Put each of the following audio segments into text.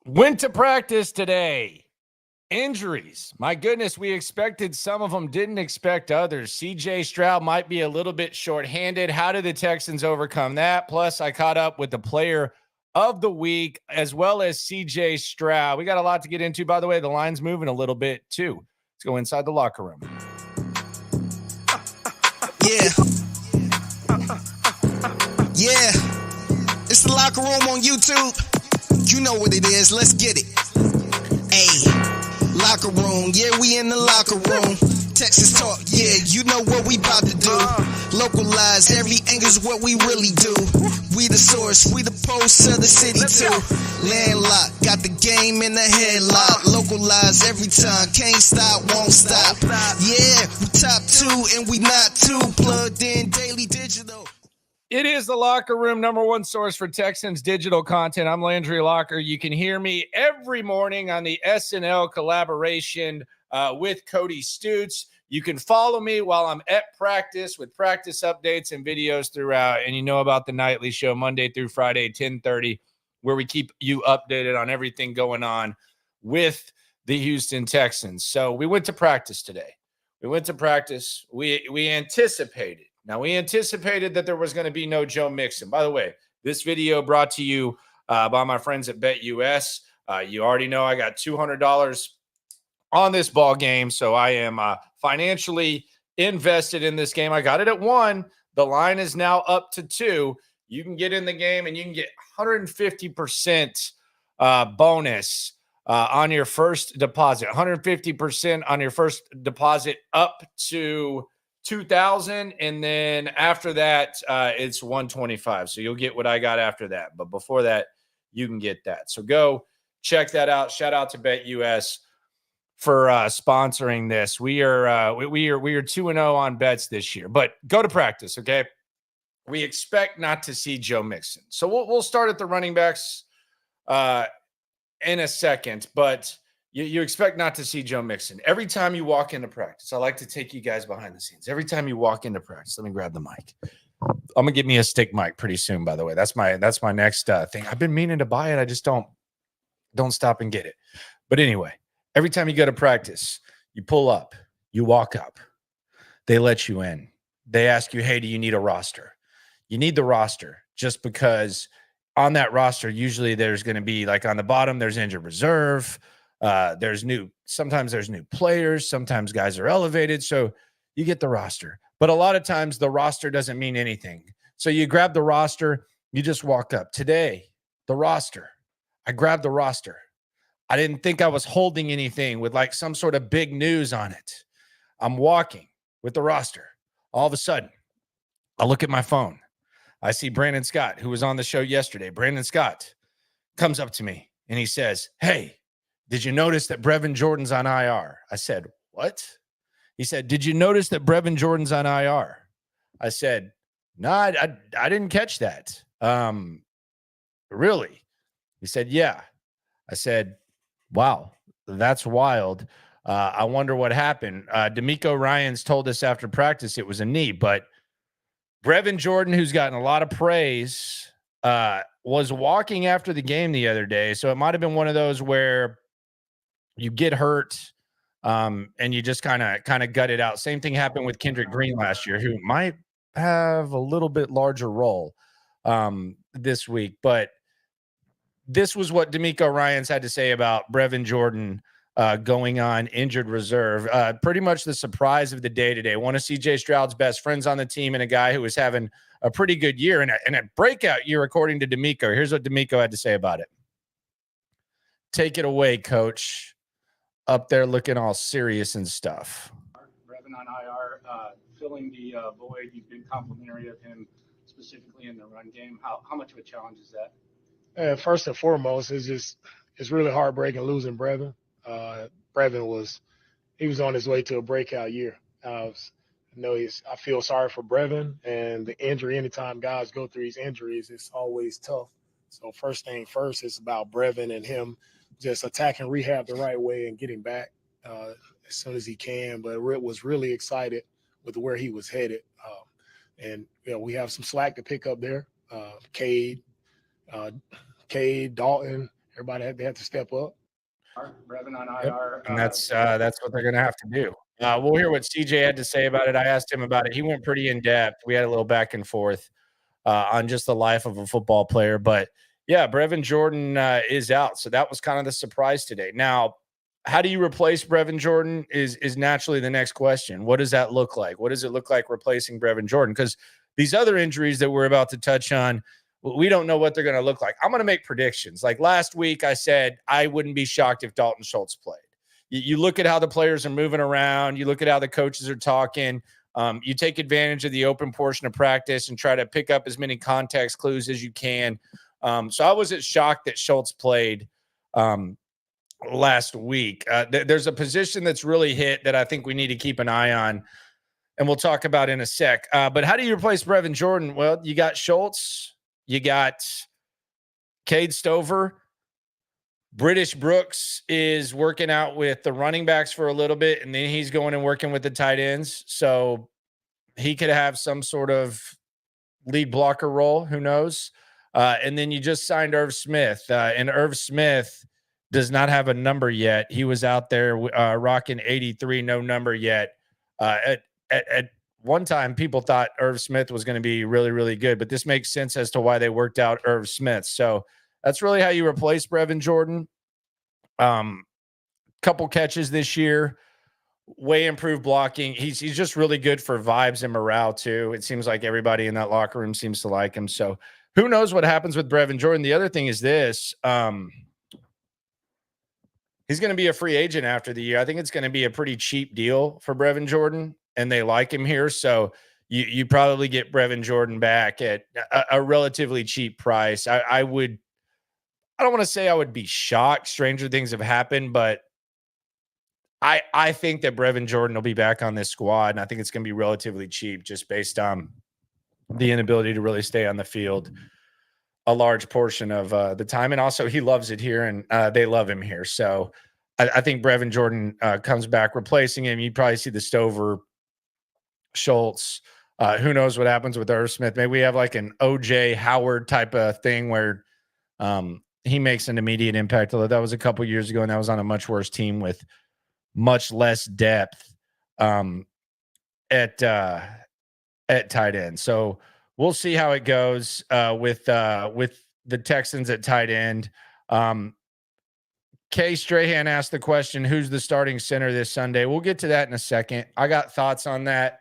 Went to practice today. Injuries. My goodness, we expected some of them, didn't expect others. CJ Stroud might be a little bit shorthanded. How did the Texans overcome that? Plus, I caught up with the player of the week as well as CJ Stroud. We got a lot to get into. By the way, the line's moving a little bit too. Let's go inside the locker room. Yeah. It's the locker room on YouTube. You know what it is. Let's get it. Hey, locker room. Yeah, we in the locker room. Texas talk. Yeah, you know what we about to do. Localize every angle's what we really do. We the source. We the pulse of the city too. Landlocked. Got the game in the headlock. Localize every time. Can't stop, won't stop. Yeah, we top two and we not too. Plugged in daily digital. It is the locker room, number one source for Texans digital content. I'm Landry Locker. You can hear me every morning on the SNL collaboration with Cody Stutes. You can follow me while I'm at practice with practice updates and videos throughout. And you know about the nightly show Monday through Friday, 10:30, where we keep you updated on everything going on with the Houston Texans. So we went to practice today. We anticipated. Now, we anticipated that there was going to be no Joe Mixon. By the way, this video brought to you by my friends at BetUS. You already know I got $200 on this ball game, so I am financially invested in this game. I got it at 1. The line is now up to 2. You can get in the game, and you can get 150% bonus on your first deposit. 150% on your first deposit up to 2,000, and then after that it's 125. So you'll get what I got after that, but before that you can get that. So go check that out. Shout out to BetUS for sponsoring this. We are 2-0 on bets this year, but go to practice. Okay, we expect not to see Joe Mixon, so we'll start at the running backs in a second, but you expect not to see Joe Mixon. Every time you walk into practice, I like to take you guys behind the scenes. Every time you walk into practice, let me grab the mic. I'm going to get me a stick mic pretty soon, by the way. That's my next thing. I've been meaning to buy it. I just don't stop and get it. But anyway, every time you go to practice, you pull up, you walk up. They let you in. They ask you, hey, do you need a roster? You need the roster just because on that roster, usually there's going to be, like, on the bottom, there's injured reserve. Sometimes there's new players. Sometimes guys are elevated. So you get the roster. But a lot of times the roster doesn't mean anything. So you grab the roster, you just walk up. Today, the roster. I grabbed the roster. I didn't think I was holding anything with like some sort of big news on it. I'm walking with the roster. All of a sudden, I look at my phone. I see Brandon Scott, who was on the show yesterday. Brandon Scott comes up to me and he says, hey, did you notice that Brevin Jordan's on IR? I said, what? He said, did you notice that Brevin Jordan's on IR? I said, no, I didn't catch that. Really? He said, yeah. I said, wow, that's wild. I wonder what happened. DeMeco Ryans told us after practice it was a knee, but Brevin Jordan, who's gotten a lot of praise, was walking after the game the other day. So it might have been one of those where you get hurt and you just kind of gut it out. Same thing happened with Kendrick Green last year, who might have a little bit larger role this week. But this was what DeMeco Ryans had to say about Brevin Jordan going on injured reserve. Pretty much the surprise of the day today. One of CJ Stroud's best friends on the team and a guy who was having a pretty good year and a breakout year, according to DeMeco. Here's what DeMeco had to say about it. Take it away, coach. Up there looking all serious and stuff. Brevin on IR, filling the void. You've been complimentary of him, specifically in the run game. How much of a challenge is that? First and foremost, it's really heartbreaking losing Brevin. Brevin was on his way to a breakout year. I feel sorry for Brevin and the injury. Anytime guys go through these injuries, it's always tough. So first thing first, it's about Brevin and him just attacking rehab the right way and getting back as soon as he can. But was really excited with where he was headed. And we have some slack to pick up there. Cade, Dalton, they had to step up. Brevin on Yep. IR. And that's what they're going to have to do. We'll hear what CJ had to say about it. I asked him about it. He went pretty in depth. We had a little back and forth on just the life of a football player. But yeah, Brevin Jordan is out. So that was kind of the surprise today. Now, how do you replace Brevin Jordan is naturally the next question. What does that look like? What does it look like replacing Brevin Jordan? Because these other injuries that we're about to touch on, we don't know what they're going to look like. I'm going to make predictions. Like last week, I said I wouldn't be shocked if Dalton Schultz played. You look at how the players are moving around. You look at how the coaches are talking. You take advantage of the open portion of practice and try to pick up as many context clues as you can. So I wasn't shocked that Schultz played last week. There's a position that's really hit that I think we need to keep an eye on, and we'll talk about in a sec. But how do you replace Brevin Jordan? Well, you got Schultz. You got Cade Stover. British Brooks is working out with the running backs for a little bit, and then he's going and working with the tight ends. So he could have some sort of lead blocker role. Who knows? And then you just signed Irv Smith. And Irv Smith does not have a number yet. He was out there rocking 83, no number yet. At one time, people thought Irv Smith was going to be really, really good, but this makes sense as to why they worked out Irv Smith. So that's really how you replace Brevin Jordan. Couple catches this year, way improved blocking. He's just really good for vibes and morale too. It seems like everybody in that locker room seems to like him. So who knows what happens with Brevin Jordan? The other thing is this. He's going to be a free agent after the year. I think it's going to be a pretty cheap deal for Brevin Jordan, and they like him here. So you probably get Brevin Jordan back at a relatively cheap price. I don't want to say I would be shocked. Stranger things have happened, but I think that Brevin Jordan will be back on this squad, and I think it's going to be relatively cheap just based on the inability to really stay on the field a large portion of the time. And also he loves it here, and they love him here. So I think Brevin Jordan comes back replacing him. You'd probably see the Stover, Schultz. Who knows what happens with Irv Smith? Maybe we have like an OJ Howard type of thing where he makes an immediate impact. Although that was a couple years ago, and that was on a much worse team with much less depth at tight end. So we'll see how it goes with the Texans at tight end. Kay Strahan asked the question, who's the starting center this Sunday? We'll get to that in a second. I got thoughts on that.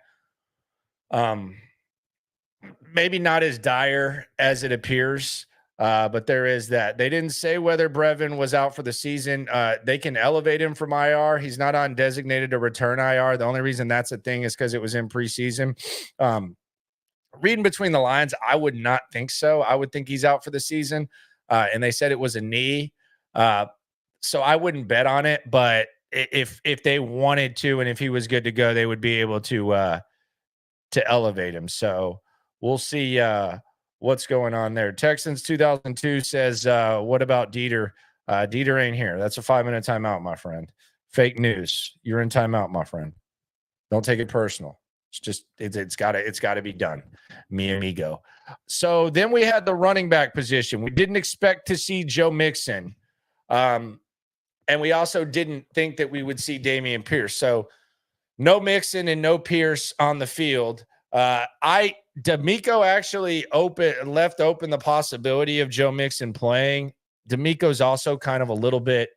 Maybe not as dire as it appears, but there is that. They didn't say whether Brevin was out for the season. They can elevate him from IR. He's not on designated to return IR. The only reason that's a thing is because it was in preseason. Reading between the lines, I would not think so. I would think he's out for the season. And they said it was a knee. So I wouldn't bet on it. But if they wanted to, and if he was good to go, they would be able to elevate him. So we'll see what's going on there. Texans 2002 says, what about Dieter? Dieter ain't here. That's a 5-minute timeout, my friend. Fake news. You're in timeout, my friend. Don't take it personal. It's just it's gotta be done. Mi amigo. So then we had the running back position. We didn't expect to see Joe Mixon. And we also didn't think that we would see Dameon Pierce. So no Mixon and no Pierce on the field. DeMeco actually left open the possibility of Joe Mixon playing. DeMeco's also kind of a little bit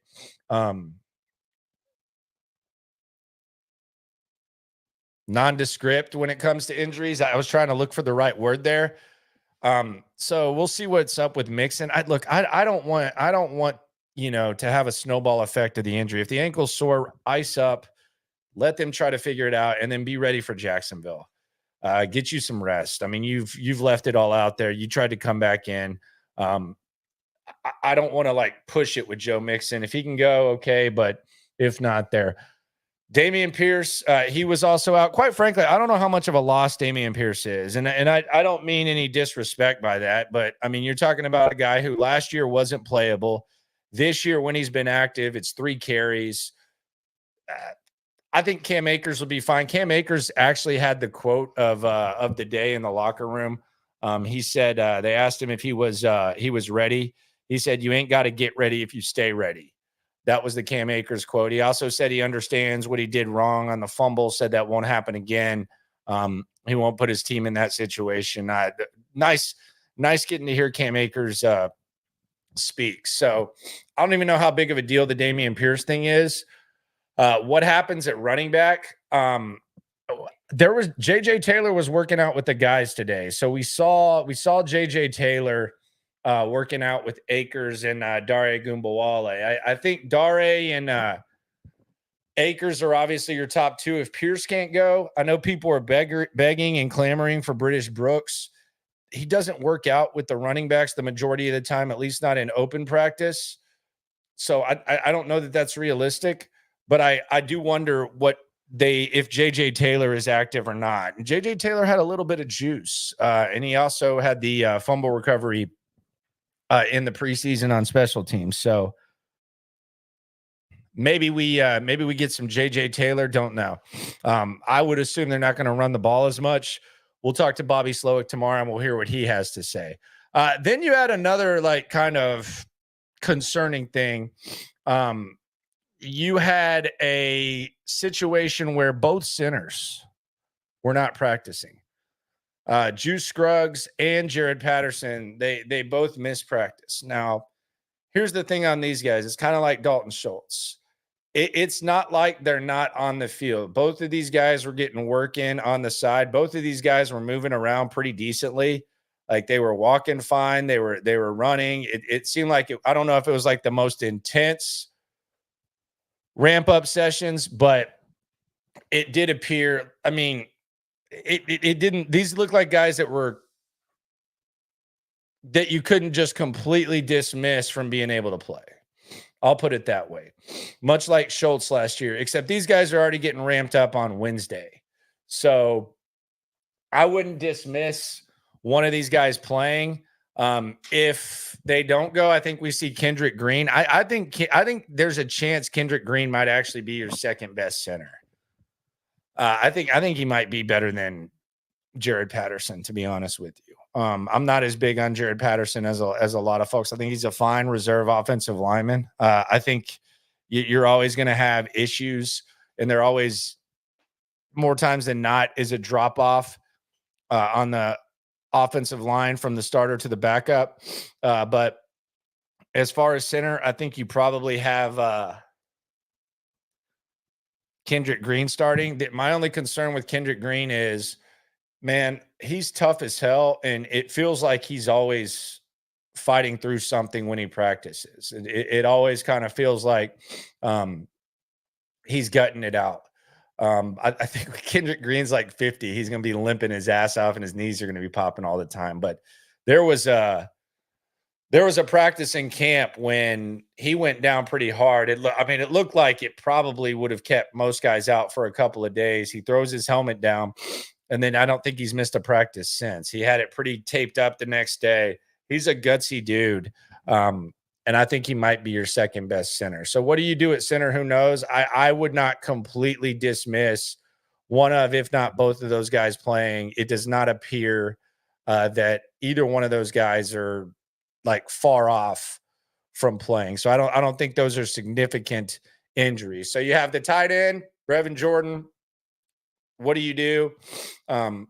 nondescript when it comes to injuries. I was trying to look for the right word there. So we'll see what's up with Mixon. I don't want to have a snowball effect of the injury. If the ankle's sore, ice up, let them try to figure it out, and then be ready for Jacksonville. Get you some rest. I mean, you've left it all out there. You tried to come back in. I don't want to push it with Joe Mixon. If he can go, okay, but if not, there. Dameon Pierce, he was also out. Quite frankly, I don't know how much of a loss Dameon Pierce is. And I don't mean any disrespect by that, but I mean, you're talking about a guy who last year wasn't playable. This year, when he's been active, it's 3 carries. I think Cam Akers will be fine. Cam Akers actually had the quote of the day in the locker room. He said they asked him if he was ready. He said, "You ain't got to get ready if you stay ready." That was the Cam Akers quote. He also said he understands what he did wrong on the fumble, said that won't happen again. He won't put his team in that situation. Nice getting to hear Cam Akers speak. So I don't even know how big of a deal the Dameon Pierce thing is. What happens at running back? There was JJ Taylor was working out with the guys today. So we saw JJ Taylor working out with Akers and Dare Gumbawale. I think Dare and Akers are obviously your top two. If Pierce can't go, I know people are begging and clamoring for British Brooks. He doesn't work out with the running backs the majority of the time, at least not in open practice. So I don't know that that's realistic, but I do wonder if JJ Taylor is active or not. And JJ Taylor had a little bit of juice, and he also had the fumble recovery in the preseason on special teams. So maybe we get some JJ Taylor. Don't know. I would assume they're not going to run the ball as much. We'll talk to Bobby Slowik tomorrow, and we'll hear what he has to say. Then you had another kind of concerning thing. You had a situation where both centers were not practicing. Juice Scruggs and Jared Patterson, they both missed practice. Now, here's the thing on these guys. It's kind of like Dalton Schultz. It's not like they're not on the field. Both of these guys were getting work in on the side. Both of these guys were moving around pretty decently. Like they were walking fine. They were running. It seemed like I don't know if it was like the most intense ramp up sessions, but it did appear. I mean, it didn't. These look like guys that you couldn't just completely dismiss from being able to play. I'll put it that way. Much like Schultz last year, except these guys are already getting ramped up on Wednesday. So I wouldn't dismiss one of these guys playing. If they don't go, I think we see Kendrick Green. I think there's a chance Kendrick Green might actually be your second best center. I think he might be better than Jared Patterson, to be honest with you. I'm not as big on Jared Patterson as a lot of folks. I think he's a fine reserve offensive lineman. I think you're always going to have issues, and there always more times than not is a drop off on the offensive line from the starter to the backup. But as far as center, I think you probably have Kendrick Green starting. My only concern with Kendrick Green is, man, he's tough as hell, and it feels like he's always fighting through something when he practices. It always kind of feels like he's gutting it out. I think Kendrick Green's like 50. He's going to be limping his ass off, and his knees are going to be popping all the time. But there was a practice in camp when he went down pretty hard. It looked like it probably would have kept most guys out for a couple of days. He throws his helmet down, and then I don't think he's missed a practice since. He had it pretty taped up the next day. He's a gutsy dude. And I think he might be your second best center. So what do you do at center? Who knows? I would not completely dismiss one of, if not both of those guys playing. It does not appear that either one of those guys are like far off from playing. So I don't think those are significant injuries. So you have the tight end, Brevin Jordan. What do you do? A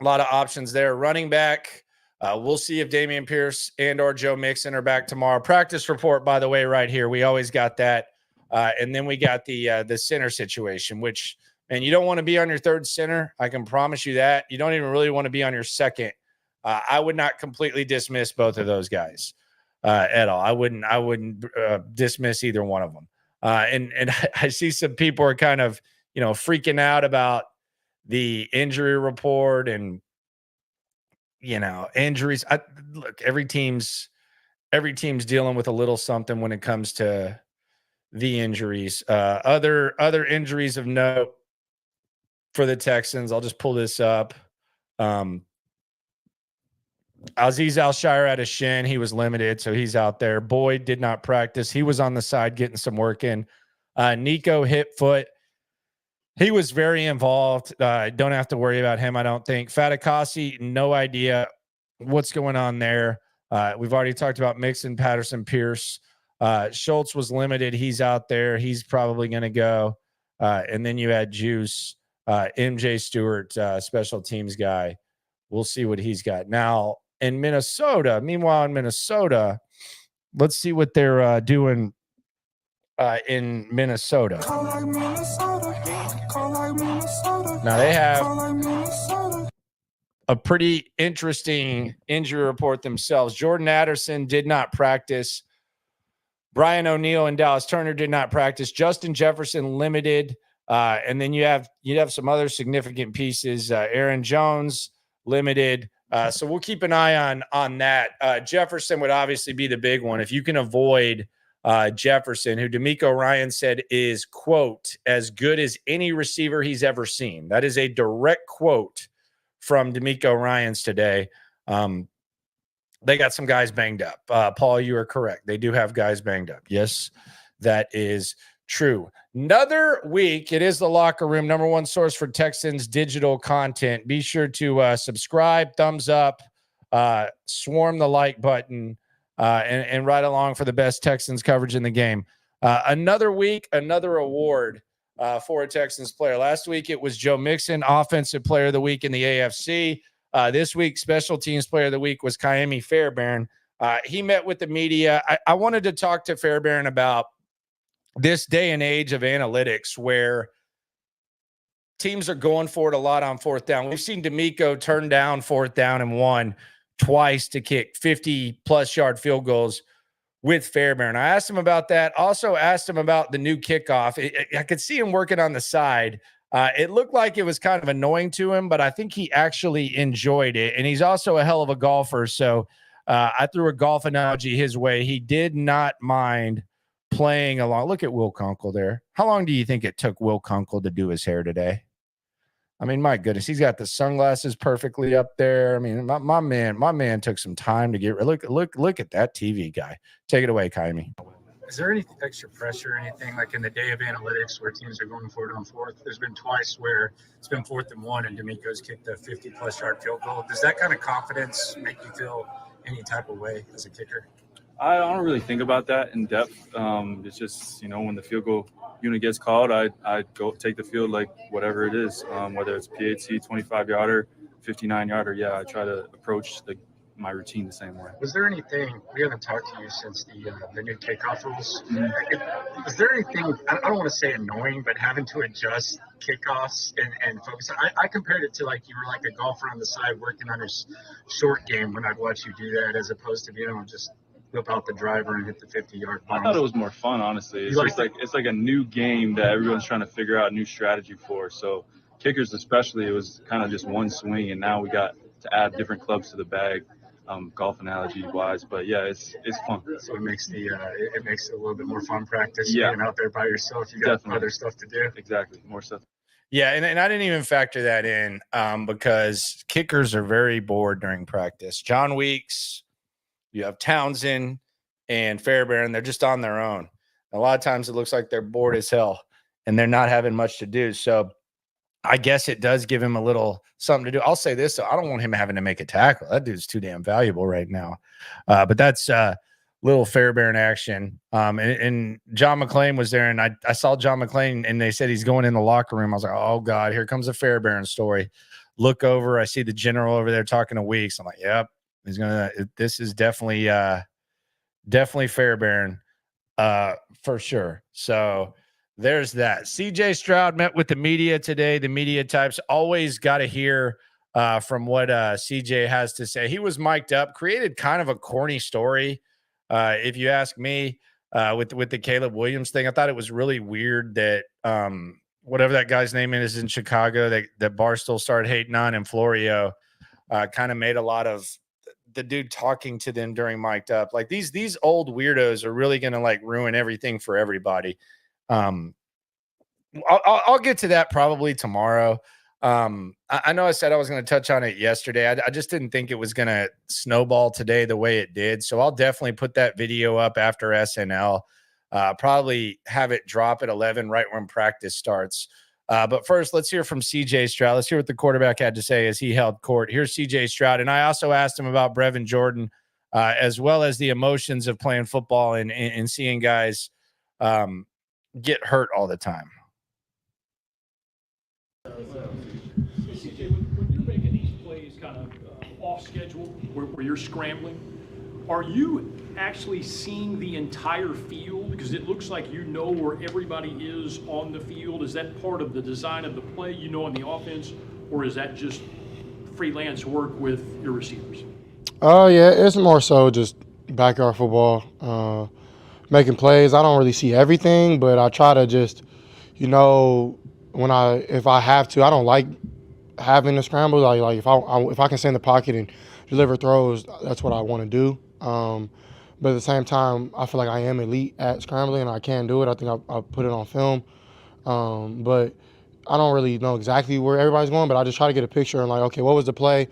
lot of options there. Running back. We'll see if Dameon Pierce and or Joe Mixon are back tomorrow. Practice report, by the way, right here. We always got that. And then we got the center situation, which, man, you don't want to be on your third center. I can promise you that. You don't even really want to be on your second. I would not completely dismiss both of those guys at all. I wouldn't dismiss either one of them. And I see some people are kind of, freaking out about the injury report and, injuries. Look, every team's dealing with a little something when it comes to the injuries. Other injuries of note for the Texans. I'll just pull this up. Azeez Al-Shire had a shin. He was limited, so he's out there. Boyd did not practice. He was on the side getting some work in. Nico hip foot. He was very involved. Don't have to worry about him, I don't think. Fatukasi, no idea what's going on there. We've already talked about Mixon, Patterson, Pierce. Schultz was limited. He's out there. He's probably going to go. And then you had Juice, MJ Stewart, special teams guy. We'll see what he's got. Now, meanwhile, in Minnesota, let's see what they're doing in Minnesota. Now, they have a pretty interesting injury report themselves. Jordan Addison did not practice. Brian O'Neill and Dallas Turner did not practice. Justin Jefferson limited. And then you'd have some other significant pieces. Aaron Jones limited. So we'll keep an eye on that. Jefferson would obviously be the big one. If you can avoid Jefferson, who DeMeco Ryan said is, quote, as good as any receiver he's ever seen. That is a direct quote from DeMeco Ryans today. They got some guys banged up. Paul, you are correct. They do have guys banged up. Yes, that is true. Another week. It is the Locker Room, number one source for Texans digital content. Be sure to subscribe, thumbs up, swarm the like button, and ride along for the best Texans coverage in the game. Another week, another award for a Texans player. Last week, it was Joe Mixon, Offensive Player of the Week in the AFC. This week, Special Teams Player of the Week was Kaimi Fairbairn. He met with the media. I wanted to talk to Fairbairn about this day and age of analytics where teams are going for it a lot on fourth down. We've seen DeMeco turn down 4th down and 1 twice to kick 50-plus yard field goals with Fairbairn. I asked him about that. Also asked him about the new kickoff. I could see him working on the side. It looked like it was kind of annoying to him, but I think he actually enjoyed it. And he's also a hell of a golfer. So I threw a golf analogy his way. He did not mind playing along. Look at Will Kunkel there. How long do you think it took Will Kunkel to do his hair today? I mean, my goodness, he's got the sunglasses perfectly up there. I mean, my man took some time to get. Look at that TV guy. Take it away, Kaimi. Is there any extra pressure or anything like in the day of analytics where teams are going for it on fourth? There's been twice where it's been 4th and 1 and DeMeco's kicked a 50-plus yard field goal. Does that kind of confidence make you feel any type of way as a kicker? I don't really think about that in depth. It's just, when the field goal unit gets called, I go take the field like whatever it is, whether it's PAT, 25-yarder, 59-yarder. Yeah, I try to approach my routine the same way. Was there anything, we haven't talked to you since the new kickoff rules. Was there anything, I don't want to say annoying, but having to adjust kickoffs and focus? I compared it to like you were like a golfer on the side working on his short game when I'd watch you do that, as opposed to being able to just whip out the driver and hit the 50-yard bomb. I thought it was more fun, honestly. It's like a new game that everyone's trying to figure out a new strategy for. So kickers especially, it was kind of just one swing, and now we got to add different clubs to the bag, golf analogy wise. But yeah, it's fun. So it makes it makes it a little bit more fun practice. Yeah. Being out there by yourself, you got Definitely. other stuff to do. Exactly, more stuff. Yeah, and I didn't even factor that in because kickers are very bored during practice. John Weeks, you have Townsend and Fairbairn. They're just on their own. A lot of times it looks like they're bored as hell and they're not having much to do. So I guess it does give him a little something to do. I'll say this, though. I don't want him having to make a tackle. That dude's too damn valuable right now. But that's little Fairbairn action. And John McClain was there, and I saw John McClain, and they said he's going in the locker room. I was like, oh, God, here comes a Fairbairn story. Look over. I see the general over there talking to Weeks. I'm like, yep. This is definitely Fairbairn for sure. So there's that. CJ Stroud met with the media today. The media types always got to hear from what CJ has to say. He was mic'd up, created kind of a corny story, if you ask me, with the Caleb Williams thing. I thought it was really weird that whatever that guy's name is in Chicago that Barstool started hating on, and Florio kind of made a lot of the dude talking to them during mic'd up. Like these old weirdos are really going to like ruin everything for everybody. I'll get to that probably tomorrow. I know I said I was going to touch on it yesterday. I just didn't think it was going to snowball today the way it did. So I'll definitely put that video up after SNL. Probably have it drop at 11 right when practice starts. But first, let's hear from CJ Stroud. Let's hear what the quarterback had to say as he held court. Here's CJ Stroud. And I also asked him about Brevin Jordan, as well as the emotions of playing football and seeing guys get hurt all the time. CJ, when you're making these plays kind of off schedule, where you're scrambling, are you actually seeing the entire field? Because it looks like you know where everybody is on the field. Is that part of the design of the play, on the offense, or is that just freelance work with your receivers? Yeah, it's more so just backyard football, making plays. I don't really see everything, but I try to just, if I have to, I don't like having the scramble. Like if I can stay in the pocket and deliver throws, that's what I want to do. But at the same time, I feel like I am elite at scrambling and I can do it. I think I put it on film. But I don't really know exactly where everybody's going, but I just try to get a picture and like, okay, what was the play?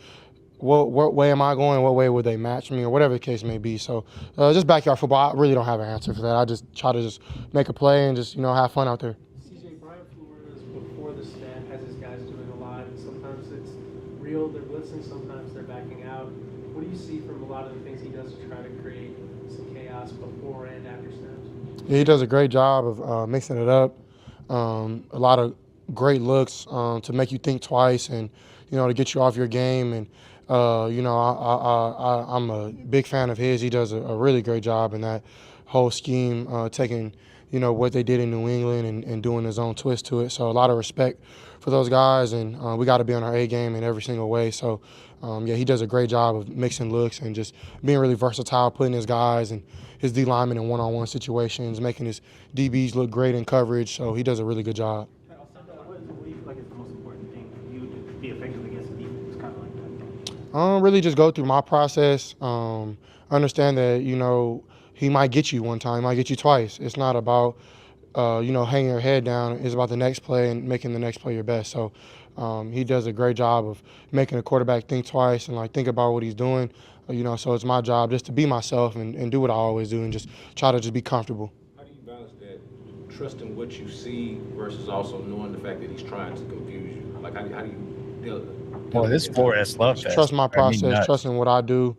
What way am I going? What way would they match me, or whatever the case may be? So just backyard football, I really don't have an answer for that. I just try to just make a play and just have fun out there. CJ, Brian Flores before the snap has his guys doing a lot, and sometimes it's real, they're blitzing, sometimes they're backing out. What do you see from a lot of the things he does to try to create some chaos before and after snaps? Yeah, he does a great job of mixing it up. A lot of great looks to make you think twice and to get you off your game. And I'm a big fan of his. He does a really great job in that whole scheme, taking what they did in New England and doing his own twist to it. So a lot of respect for those guys, and we got to be on our A game in every single way. So he does a great job of mixing looks and just being really versatile, putting his guys and his D linemen in one-on-one situations, making his DBs look great in coverage. So he does a really good job. What do you feel like is the most important thing for you to be effective against a defense kind of like that? Really just go through my process. Understand that he might get you one time, he might get you twice. It's not about hanging your head down. It's about the next play and making the next play your best. So he does a great job of making the quarterback think twice and think about what he's doing. So it's my job just to be myself and do what I always do and just try to just be comfortable. How do you balance that, trusting what you see versus also knowing the fact that he's trying to confuse you? Like how do you deal with Boy, this Flores love fest. Trust my process, nuts. trusting what I do,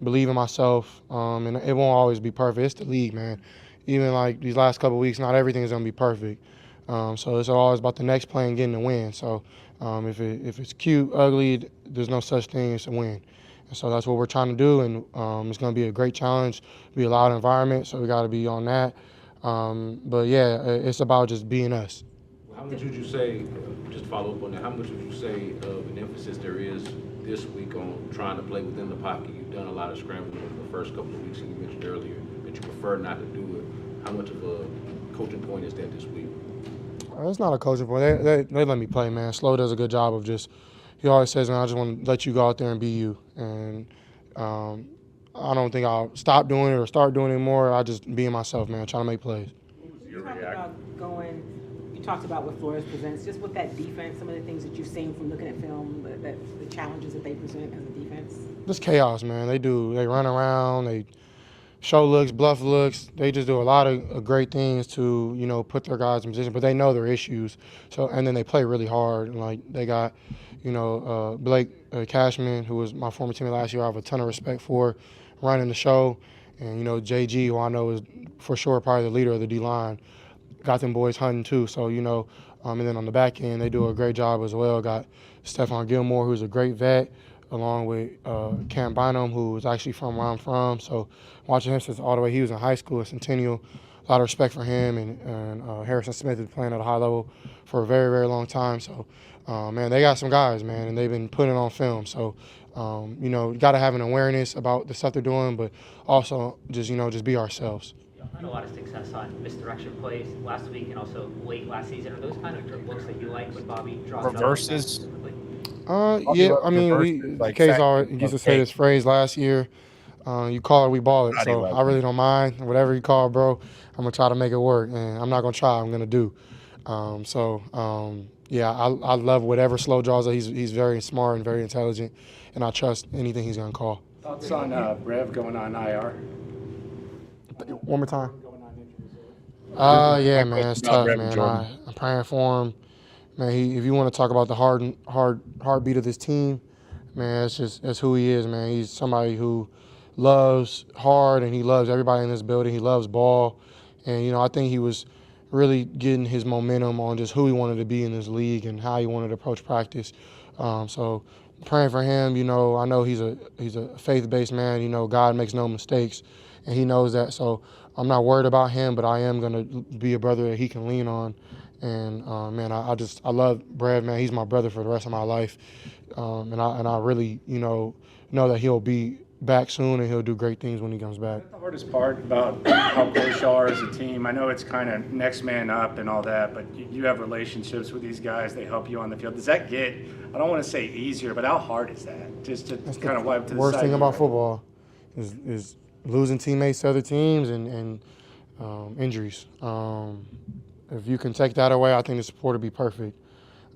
believe in myself, and it won't always be perfect. It's the league, man. Even these last couple of weeks, not everything is gonna be perfect. So it's always about the next play and getting the win. So if it's cute, ugly, there's no such thing as a win. And so that's what we're trying to do, and it's going to be a great challenge, be a loud environment, so we got to be on that. But yeah, it's about just being us. How much would you say, just to follow up on that, how much would you say of an emphasis there is this week on trying to play within the pocket? You've done a lot of scrambling over the first couple of weeks, and you mentioned earlier that you prefer not to do it. How much of a coaching point is that this week? It's not a coaching point. They let me play, man. Slow does a good job of just, he always says, man, I just want to let you go out there and be you. And I don't think I'll stop doing it or start doing it more. I just being myself, man, trying to make plays. You talked about what Flores presents, just with that defense, some of the things that you've seen from looking at film, the challenges that they present as a defense. Just chaos, man. They run around, they show looks, bluff looks. They just do a lot of great things to, put their guys in position, but they know their issues. So, and then they play really hard. They got, Blake Cashman, who was my former teammate last year, I have a ton of respect for, running the show. And, JG, who I know is for sure probably the leader of the D-line, got them boys hunting too. So, and then on the back end, they do a great job as well. Got Stefon Gilmore, who's a great vet, along with Cam Bynum, who is actually from where I'm from. So watching him since all the way he was in high school at Centennial, a lot of respect for him. And Harrison Smith is playing at a high level for a very, very long time. So, man, they got some guys, man, and they've been putting it on film. So, you got to have an awareness about the stuff they're doing, but also just be ourselves. Had a lot of success on misdirection plays last week and also late last season. Are those kind of looks that you like when Bobby draws reverses? Yeah, I mean, Case always used to say this phrase last year. You call it, we ball it. So I really don't mind. Whatever you call it, bro, I'm going to try to make it work. And I'm not going to try, I'm going to do. Yeah, I love whatever slow draws. He's very smart and very intelligent, and I trust anything he's going to call. Thoughts on Brev going on IR? One more time. Yeah, man, it's tough, man. I'm praying for him. Man, if you want to talk about the heartbeat of this team, man, it's who he is, man. He's somebody who loves hard and he loves everybody in this building. He loves ball. And, I think he was really getting his momentum on just who he wanted to be in this league and how he wanted to approach practice. So praying for him, I know he's a faith-based man. God makes no mistakes, and he knows that. So I'm not worried about him, but I am going to be a brother that he can lean on. And, man, I love Brev, man. He's my brother for the rest of my life. And I really, know that he'll be back soon and he'll do great things when he comes back. The hardest part about how close y'all are as a team, I know it's kind of next man up and all that, but you have relationships with these guys. They help you on the field. Does that get, I don't want to say easier, but how hard is that? Just to kind of wipe to the side. Worst thing about football is losing teammates to other teams and injuries. If you can take that away, I think the support will be perfect.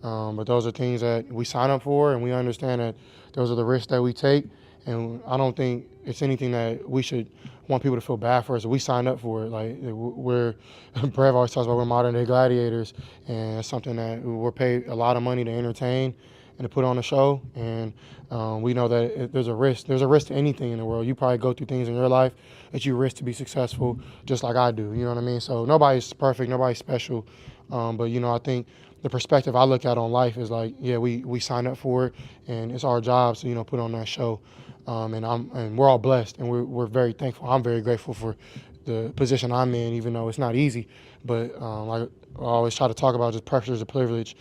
But those are things that we sign up for, and we understand that those are the risks that we take. And I don't think it's anything that we should want people to feel bad for us. We signed up for it. Like Brev always talks about we're modern day gladiators, and it's something that we're paid a lot of money to entertain and to put on a show. And we know that there's a risk. There's a risk to anything in the world. You probably go through things in your life that you risk to be successful, just like I do. You know what I mean? So nobody's perfect. Nobody's special. But I think the perspective I look at on life is like, yeah, we signed up for it, and it's our job to put on that show. And we're all blessed, and we're very thankful. I'm very grateful for the position I'm in, even though it's not easy. But like I always try to talk about, just pressure is a privilege.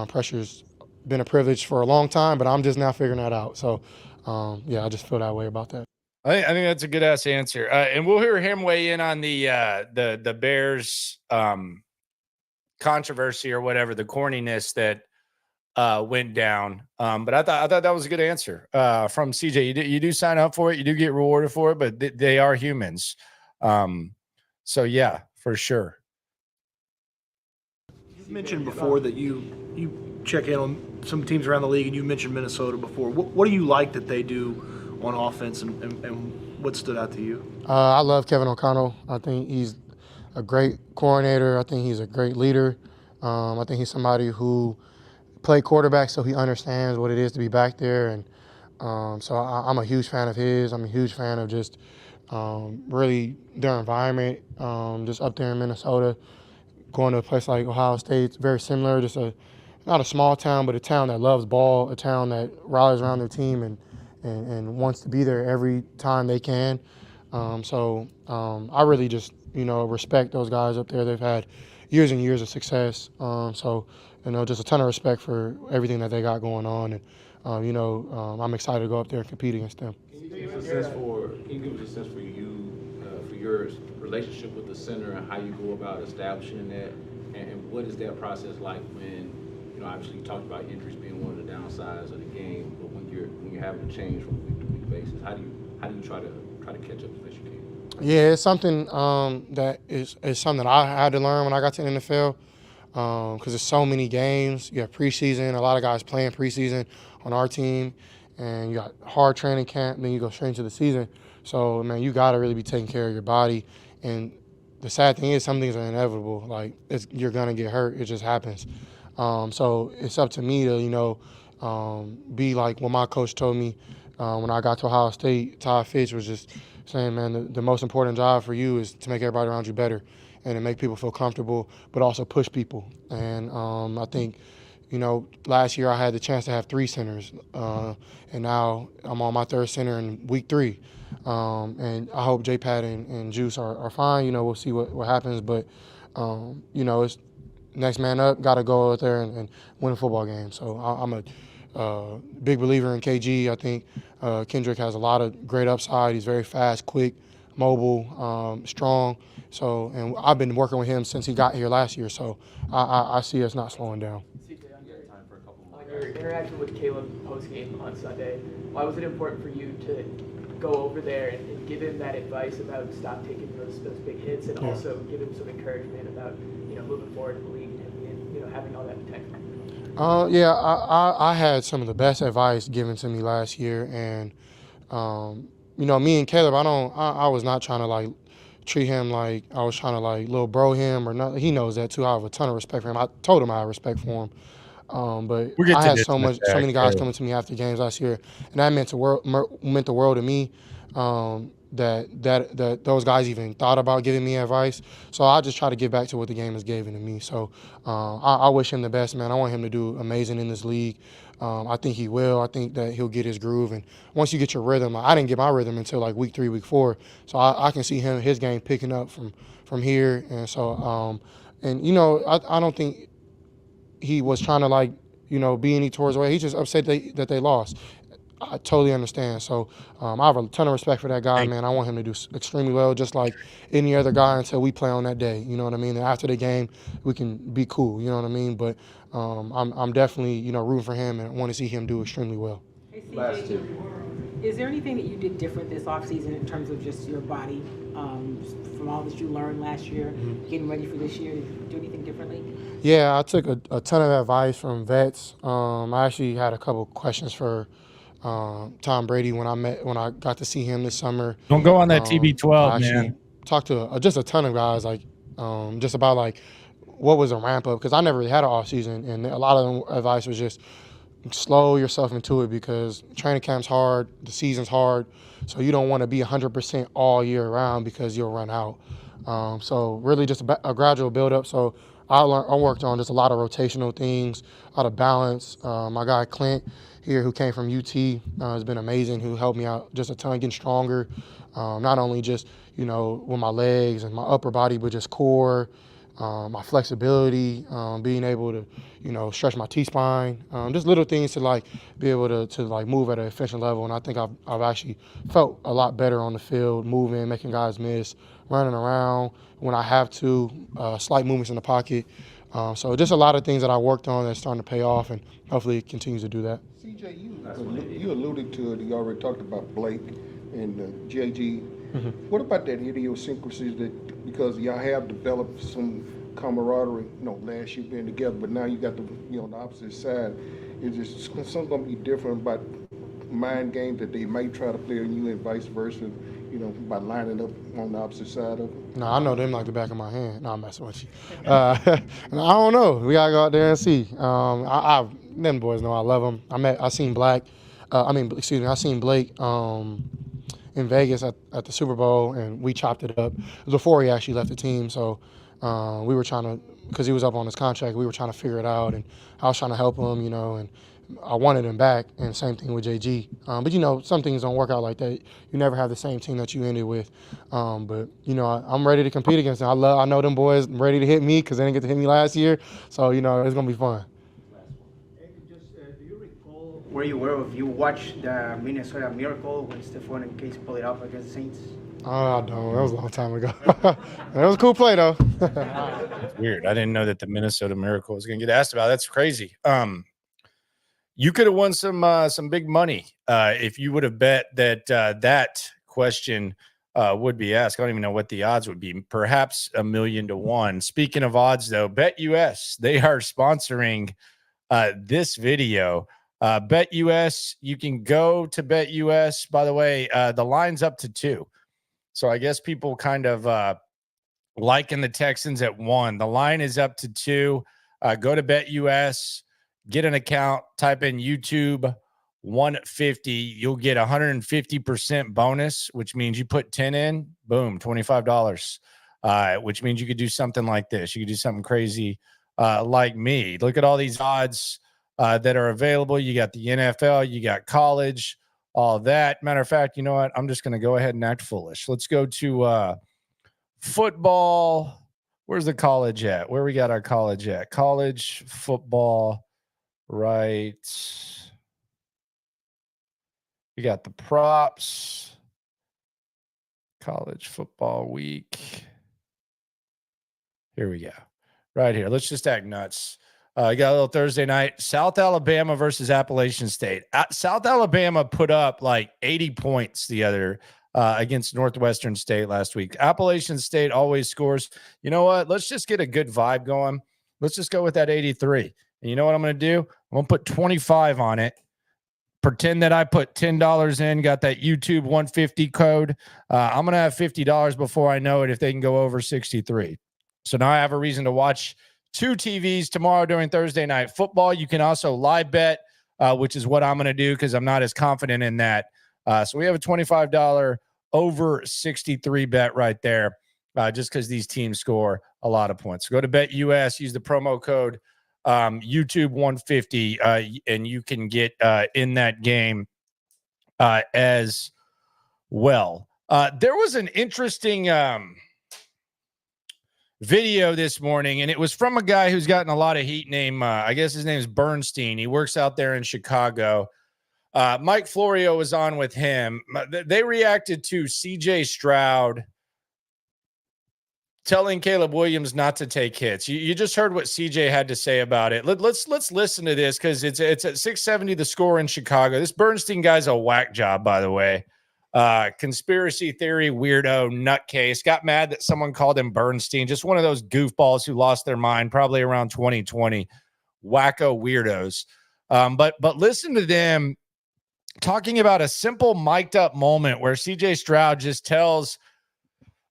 Pressure's been a privilege for a long time, but I'm just now figuring that out. So I just feel that way about that. I think that's a good ass answer. And we'll hear him weigh in on the Bears controversy or whatever, the corniness that went down. But I thought that was a good answer from CJ. You do sign up for it, you do get rewarded for it, but they are humans. So yeah, for sure. You mentioned before that you check in on some teams around the league, and you mentioned Minnesota before. What do you like that they do on offense, and what stood out to you? I love Kevin O'Connell. I think he's a great coordinator. I think he's a great leader. I think he's somebody who played quarterback, so he understands what it is to be back there. And so I'm a huge fan of his. I'm a huge fan of just really their environment, just up there in Minnesota. Going to a place like Ohio State, it's very similar, just not a small town, but a town that loves ball, a town that rallies around their team and wants to be there every time they can. So I really just, respect those guys up there. They've had years and years of success. So, just a ton of respect for everything that they got going on. And, I'm excited to go up there and compete against them. Can you give us a sense for you, for your relationship with the center and how you go about establishing that? And what is that process like when, obviously you talked about injuries being one of the downsides of the game, but when you're having to change from a week-to-week basis, how do you try to catch up as best you can? Yeah, it's something that is something that I had to learn when I got to the NFL because there's so many games. You have preseason, a lot of guys playing preseason on our team, and you got hard training camp, and then you go straight into the season. So, man, you got to really be taking care of your body. And the sad thing is some things are inevitable. Like, you're going to get hurt. It just happens. So it's up to me to, be like what my coach told me when I got to Ohio State. Todd Fitch was just saying, man, the most important job for you is to make everybody around you better and to make people feel comfortable, but also push people. And I think, last year I had the chance to have 3 centers, and now I'm on my 3rd center in week 3. And I hope J-Pat and Juice are fine. We'll see what happens. But, it's next man up, got to go out there and win a football game. So I'm a big believer in KG. I think Kendrick has a lot of great upside. He's very fast, quick, mobile, strong. So, and I've been working with him since he got here last year. So I see us not slowing down. On your interaction with Caleb post-game on Sunday, why was it important for you to go over there and give him that advice about stop taking those big hits and also give him some encouragement about moving forward in the league and having all that potential? I had some of the best advice given to me last year, and me and Caleb, I was not trying to treat him like I was trying to little bro him or not. He knows that too. I have a ton of respect for him. I told him I have respect for him. But I had so many guys coming to me after games last year, and that meant the world to me. that those guys even thought about giving me advice. So I just try to give back to what the game has given to me. So I wish him the best, man. I want him to do amazing in this league. I think he will. I think that he'll get his groove. And once you get your rhythm, I didn't get my rhythm until like week 3, week 4. So I can see his game picking up from here. And so, and you know, I don't think he was trying to like, you know, be any towards away. He's just upset that they lost. I totally understand. So I have a ton of respect for that guy, man. I want him to do extremely well, just like any other guy until we play on that day. You know what I mean? And after the game, we can be cool. You know what I mean? But I'm definitely, you know, rooting for him and want to see him do extremely well. Hey, CJ, is there anything that you did different this offseason in terms of just your body from all that you learned last year, getting ready for this year? Did you do anything differently? Yeah, I took a ton of advice from vets. I actually had a couple questions for Tom Brady when I got to see him this summer. Don't go on that TB12, I actually man. talked to just a ton of guys, like just about like what was a ramp up, because I never really had an off season, and a lot of them advice was just slow yourself into it because training camp's hard, the season's hard, so you don't want to be 100% all year round because you'll run out. So really just a gradual build up. So I worked on just a lot of rotational things, a lot of balance. My guy Clint here, who came from UT, has been amazing, who helped me out just a ton, getting stronger, not only just, you know, with my legs and my upper body, but just core, my flexibility, being able to, you know, stretch my T-spine, just little things to like be able to like move at an efficient level. And I think I've actually felt a lot better on the field, moving, making guys miss, running around when I have to, slight movements in the pocket. So just a lot of things that I worked on that's starting to pay off, and hopefully it continues to do that. CJ, you alluded to it. You already talked about Blake and JG. What about that idiosyncrasies that, because y'all have developed some camaraderie, you know, last year being together, but now you got the, you know, the opposite side. Is there something going to be different about mind games that they may try to play on you and vice versa, you know, by lining up on the opposite side of it? No, I know them like the back of my hand. No, I'm messing with you. I don't know. We gotta go out there and see. Them boys know I love them. I seen Blake in Vegas at the Super Bowl, and we chopped it up. It was before he actually left the team, so we were trying to, because he was up on his contract, we were trying to figure it out, and I was trying to help him, you know, and I wanted him back, and same thing with JG. But, you know, some things don't work out like that. You never have the same team that you ended with. But, you know, I'm ready to compete against them. I know them boys ready to hit me because they didn't get to hit me last year. So, you know, it's going to be fun. Do you recall where you were if you watched the Minnesota Miracle when Stefon and Case pulled it off against the Saints? Oh, I don't. That was a long time ago. It was a cool play, though. It's weird. I didn't know that the Minnesota Miracle was going to get asked about. That's crazy. You could have won some big money if you would have bet that that question would be asked. I don't even know what the odds would be. Perhaps 1,000,000 to 1. Speaking of odds, though, BetUS, they are sponsoring this video. BetUS, you can go to BetUS. By the way, the line's up to 2. So I guess people kind of liking the Texans at 1. The line is up to 2. Go to BetUS. Get an account, type in YouTube 150. You'll get 150% bonus, which means you put 10 in, boom, $25. Which means you could do something like this. You could do something crazy like me. Look at all these odds that are available. You got the NFL, you got college, all that. Matter of fact, you know what? I'm just going to go ahead and act foolish. Let's go to football. Where's the college at? Where we got our college at? College football. Right. We got the props. College football week. Here we go. Right here. Let's just act nuts. You got a little Thursday night. South Alabama versus Appalachian State. South Alabama put up like 80 points the other against Northwestern State last week. Appalachian State always scores. You know what? Let's just get a good vibe going. Let's just go with that 83. And you know what I'm going to do? I'm going to put 25 on it. Pretend that I put $10 in, got that YouTube 150 code. I'm going to have $50 before I know it if they can go over 63. So now I have a reason to watch 2 TVs tomorrow during Thursday night football. You can also live bet, which is what I'm going to do because I'm not as confident in that So we have a $25 over 63 bet right there, just because these teams score a lot of points. So go to BetUS, use the promo code YouTube 150, and you can get in that game as well. There was an interesting video this morning, and it was from a guy who's gotten a lot of heat named, I guess his name is Bernstein. He works out there in Chicago. Mike Florio was on with him. They reacted to CJ Stroud telling Caleb Williams not to take hits. You just heard what CJ had to say about it. Let's listen to this, because it's at 670 the score in Chicago. This Bernstein guy's a whack job, by the way. Conspiracy theory weirdo nutcase. Got mad that someone called him Bernstein. Just one of those goofballs who lost their mind probably around 2020. Wacko weirdos. But listen to them talking about a simple mic'd up moment where CJ Stroud just tells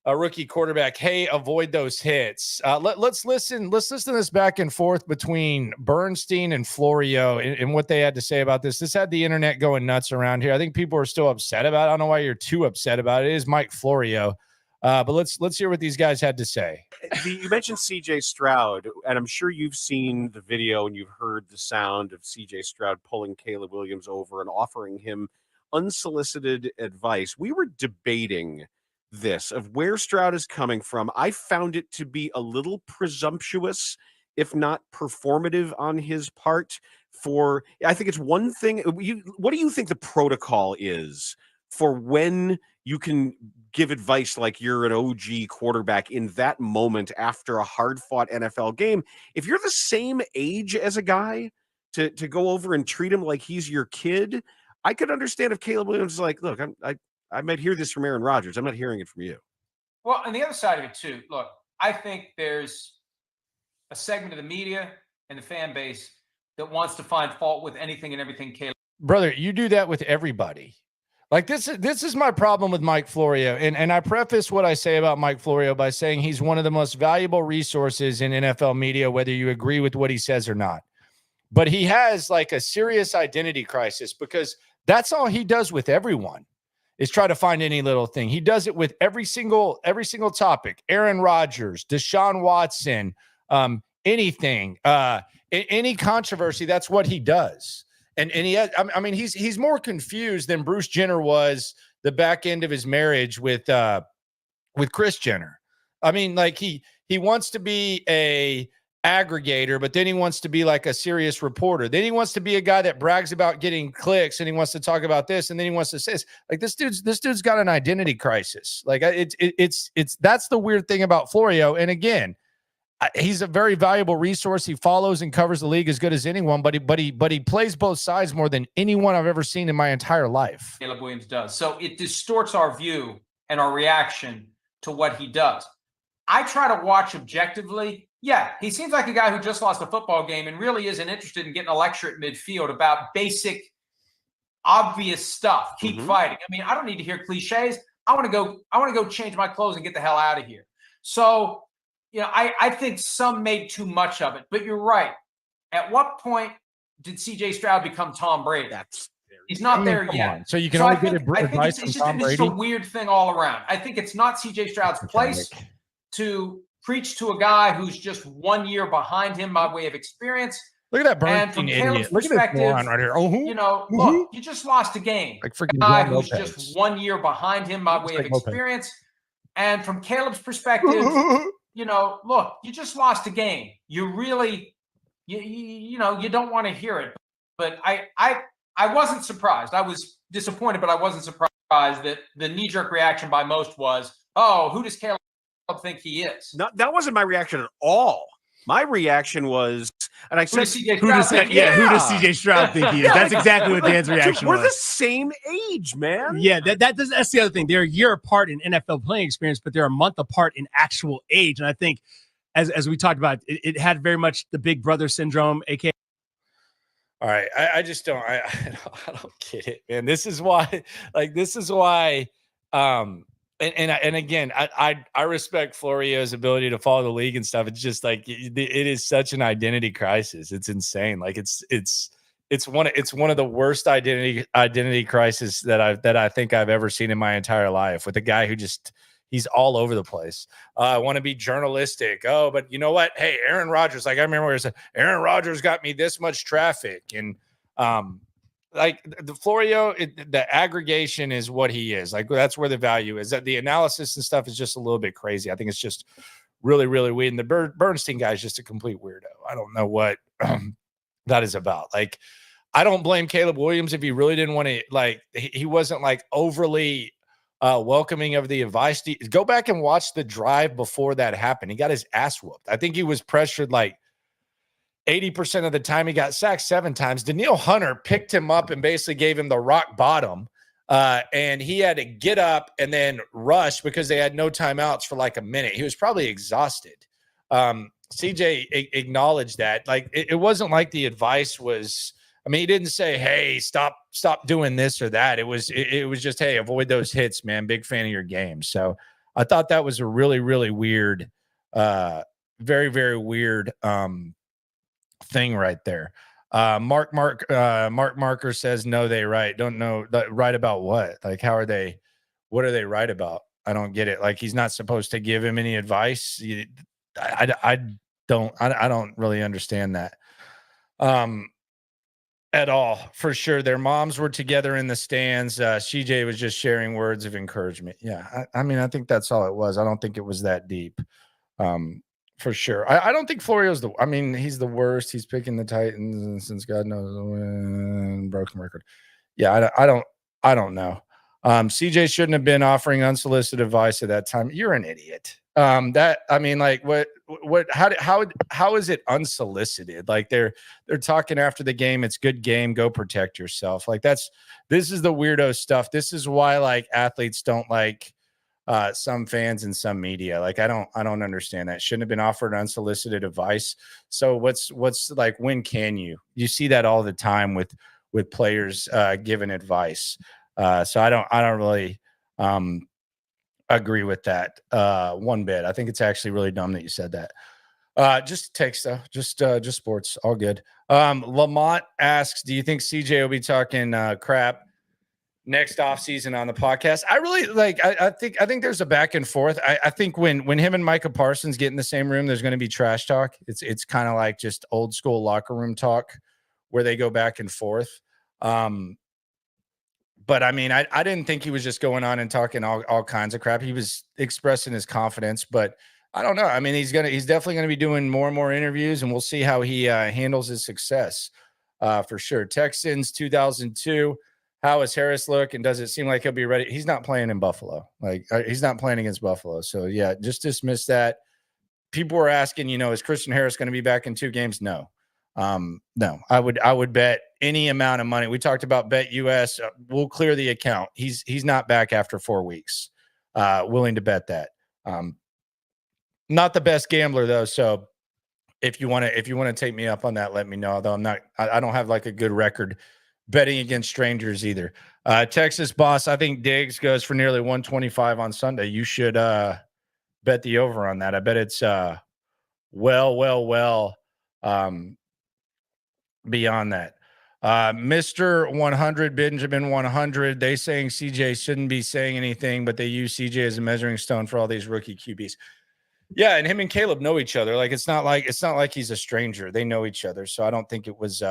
a rookie quarterback, hey, avoid those hits. Let's listen to this back and forth between Bernstein and Florio and what they had to say about this. This had the internet going nuts around here. I think people are still upset about it. I don't know why you're too upset about it. It is Mike Florio. But let's hear what these guys had to say. You mentioned CJ Stroud, and I'm sure you've seen the video and you've heard the sound of CJ Stroud pulling Caleb Williams over and offering him unsolicited advice. We were debating this, of where Stroud is coming from. I found it to be a little presumptuous, if not performative on his part. I think it's one thing. What do you think the protocol is for when you can give advice like you're an OG quarterback in that moment after a hard-fought NFL game? If you're the same age as a guy, to go over and treat him like he's your kid, I could understand if Caleb Williams is like, look, I might hear this from Aaron Rodgers. I'm not hearing it from you. Well, and the other side of it too, look, I think there's a segment of the media and the fan base that wants to find fault with anything and everything Caleb. Brother, you do that with everybody. Like this is my problem with Mike Florio. And I preface what I say about Mike Florio by saying he's one of the most valuable resources in NFL media, whether you agree with what he says or not. But he has like a serious identity crisis, because that's all he does with everyone, is try to find any little thing. He does it with every single topic. Aaron Rodgers, Deshaun Watson, anything, any controversy. That's what he does. And he has, I mean, he's more confused than Bruce Jenner was the back end of his marriage with Kris Jenner. I mean, like he wants to be a aggregator, but then he wants to be like a serious reporter. Then he wants to be a guy that brags about getting clicks, and he wants to talk about this, and then he wants to say this. Like this dude's got an identity crisis. Like it's that's the weird thing about Florio. And again, he's a very valuable resource. He follows and covers the league as good as anyone, but he plays both sides more than anyone I've ever seen in my entire life. Caleb Williams does. So it distorts our view and our reaction to what he does. I try to watch objectively. Yeah, he seems like a guy who just lost a football game and really isn't interested in getting a lecture at midfield about basic, obvious stuff. Keep fighting. I mean, I don't need to hear cliches. I want to go change my clothes and get the hell out of here. So, I think some made too much of it. But you're right. At what point did CJ Stroud become Tom Brady? He's not there yet. So you can only get advice from Tom Brady? It's just a weird thing all around. I think it's not CJ Stroud's place to preach to a guy who's just 1 year behind him by way of experience. Look at that Bernstein idiot. Look at this moron right here. Look, you just lost a game. Like freaking a guy John who's Lopez. just 1 year behind him by way of experience. And from Caleb's perspective, look, you just lost a game. You really, you don't want to hear it. But I wasn't surprised. I was disappointed, but I wasn't surprised that the knee-jerk reaction by most was, oh, who does Caleb think he is? That wasn't my reaction at all. My reaction was, and I said, who does CJ Stroud think he is? That's exactly what Dan's reaction was. We're the same age, man. Yeah, that's the other thing. They're a year apart in NFL playing experience, but they're a month apart in actual age. And I think, as we talked about, it had very much the big brother syndrome, aka. All right, I just don't. I don't get it, man. This is why. And again, I respect Florio's ability to follow the league and stuff. It's just like it is such an identity crisis. It's insane. Like it's it's one of the worst identity crisis that I think I've ever seen in my entire life, with a guy who he's all over the place. I want to be journalistic. Oh, but you know what? Hey, Aaron Rodgers. Like, I remember where it said, Aaron Rodgers got me this much traffic. And like the Florio, the aggregation is what he is. Like, that's where the value is. That the analysis and stuff is just a little bit crazy. I think it's just really, really weird. And the Bernstein guy is just a complete weirdo. I don't know what that is about. Like, I don't blame Caleb Williams if he really didn't want to, like, he wasn't like overly welcoming of the advice. Go back and watch the drive before that happened. He got his ass whooped. I think he was pressured like 80% of the time. He got sacked 7 times. Danielle Hunter picked him up and basically gave him the rock bottom. And he had to get up and then rush because they had no timeouts for like a minute. He was probably exhausted. CJ acknowledged that. Like, it wasn't like the advice was, I mean, he didn't say, hey, stop doing this or that. It was just, hey, avoid those hits, man. Big fan of your game. So I thought that was a really, really weird, very, very weird thing right there. Mark Marker says, no, they right. Don't know. Right about what? Like, what are they right about? I don't get it. Like, he's not supposed to give him any advice. I don't really understand that. At all, for sure. Their moms were together in the stands. CJ was just sharing words of encouragement. Yeah, I mean, I think that's all it was. I don't think it was that deep, for sure. I don't think Florio's he's the worst. He's picking the Titans since God knows when, broken record. Yeah, I don't know. CJ shouldn't have been offering unsolicited advice at that time. You're an idiot. How is it unsolicited? Like, they're talking after the game. It's good game. Go protect yourself. Like, this is the weirdo stuff. This is why, like, athletes don't like some fans and some media. Like, I don't understand that. Shouldn't have been offered unsolicited advice. So what's like, when can you see that all the time with players giving advice? So I don't really agree with that one bit. I think it's actually really dumb that you said that. Just text though, just sports, all good. Lamont asks, do you think CJ will be talking crap next offseason on the podcast? I really I think there's a back and forth. I think when him and Micah Parsons get in the same room, there's going to be trash talk. It's kind of like just old school locker room talk where they go back and forth. But I mean, I didn't think he was just going on and talking all kinds of crap. He was expressing his confidence, but I don't know. I mean, he's definitely going to be doing more and more interviews, and we'll see how he handles his success for sure. Texans 2002. How does Harris look, and does it seem like he'll be ready? He's not playing in Buffalo. Like, he's not playing against Buffalo. So yeah, just dismiss that. People were asking, is Christian Harris going to be back in 2 games? No. No, I would bet any amount of money. We talked about Bet US. We'll clear the account. He's not back after 4 weeks. Willing to bet that. Not the best gambler though. So if you want to take me up on that, let me know. Although I don't have like a good record betting against strangers either. Texas boss, I think Diggs goes for nearly 125 on Sunday. You should bet the over on that. I bet it's well beyond that. Mr. 100, Benjamin 100, they saying CJ shouldn't be saying anything, but they use CJ as a measuring stone for all these rookie QBs. Yeah, and him and Caleb know each other. Like, it's not like he's a stranger. They know each other, so I don't think it was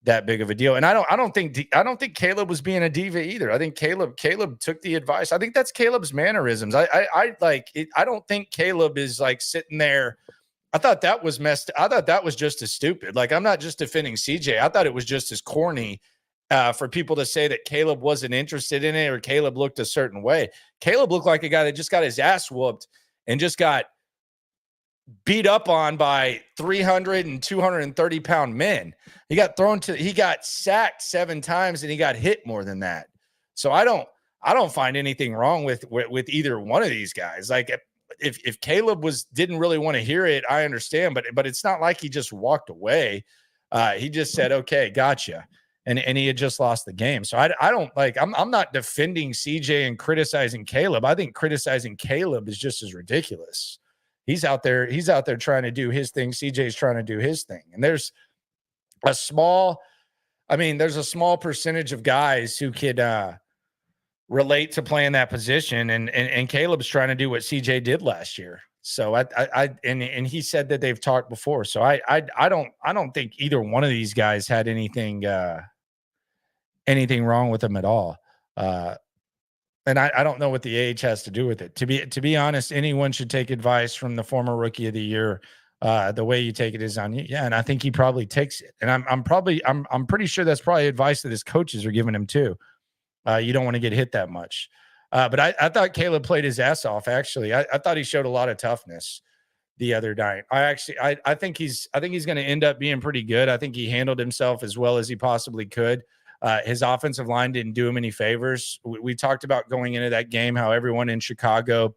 that big of a deal. And I don't think Caleb was being a diva either. I think Caleb took the advice. I think that's Caleb's mannerisms. I don't think Caleb is like sitting there. I thought that was I thought that was just as stupid. Like, I'm not just defending CJ. I thought it was just as corny for people to say that Caleb wasn't interested in it or Caleb looked a certain way. Caleb looked like a guy that just got his ass whooped and just got beat up on by 300 and 230 pound men. He got sacked 7 times and he got hit more than that. So I don't find anything wrong with either one of these guys. Like, if Caleb didn't really want to hear it, I understand, but it's not like he just walked away. He just said, okay, gotcha. And he had just lost the game. So I don't like, I'm not defending CJ and criticizing Caleb. I think criticizing Caleb is just as ridiculous. He's out there trying to do his thing. CJ's trying to do his thing. And there's a small I mean, there's a small percentage of guys who could relate to playing that position, and Caleb's trying to do what CJ did last year. So and he said that they've talked before. So I don't think either one of these guys had anything wrong with them at all. And I don't know what the age has to do with it. To be honest, anyone should take advice from the former Rookie of the Year. The way you take it is on you. Yeah, and I think he probably takes it. And I'm pretty sure that's probably advice that his coaches are giving him too. You don't want to get hit that much. But I thought Caleb played his ass off. Actually, I thought he showed a lot of toughness the other night. I think he's going to end up being pretty good. I think he handled himself as well as he possibly could. His offensive line didn't do him any favors. We talked about going into that game how everyone in Chicago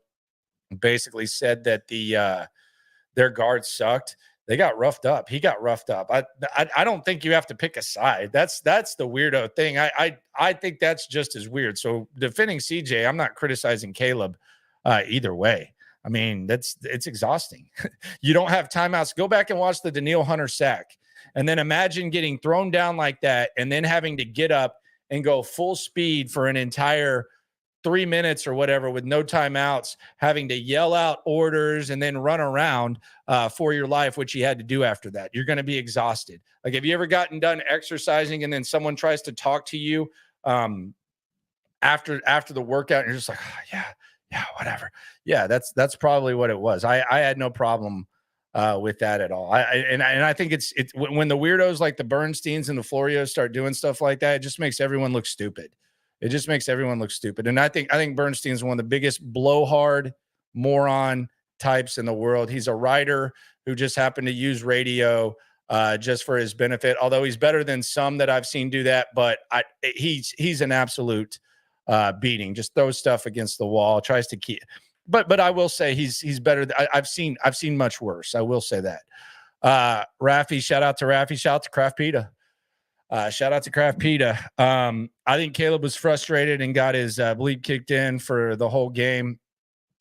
basically said that their guards sucked. They got roughed up. He got roughed up. I don't think you have to pick a side. That's the weirdo thing. I think that's just as weird. So defending CJ, I'm not criticizing Caleb either way. I mean, it's exhausting. You don't have timeouts. Go back and watch the Danielle Hunter sack. And then imagine getting thrown down like that and then having to get up and go full speed for an entire 3 minutes or whatever with no timeouts, having to yell out orders and then run around for your life, which you had to do after that. You're going to be exhausted. Like, have you ever gotten done exercising and then someone tries to talk to you after the workout and you're just like, oh, yeah, whatever. Yeah, that's probably what it was. I had no problem with that at all. I think it's when the weirdos like the Bernsteins and the Florios start doing stuff like that, it just makes everyone look stupid. It just makes everyone look stupid. And I think Bernstein's one of the biggest blowhard moron types in the world. He's a writer who just happened to use radio just for his benefit. Although he's better than some that I've seen do that, but he's an absolute beating. Just throws stuff against the wall, tries to keep. But I will say he's better. I've seen much worse. I will say that. Raffy, shout out to Raffy. Shout out to Craft Pita. Shout out to Craft Pita. I think Caleb was frustrated and got his bleep kicked in for the whole game.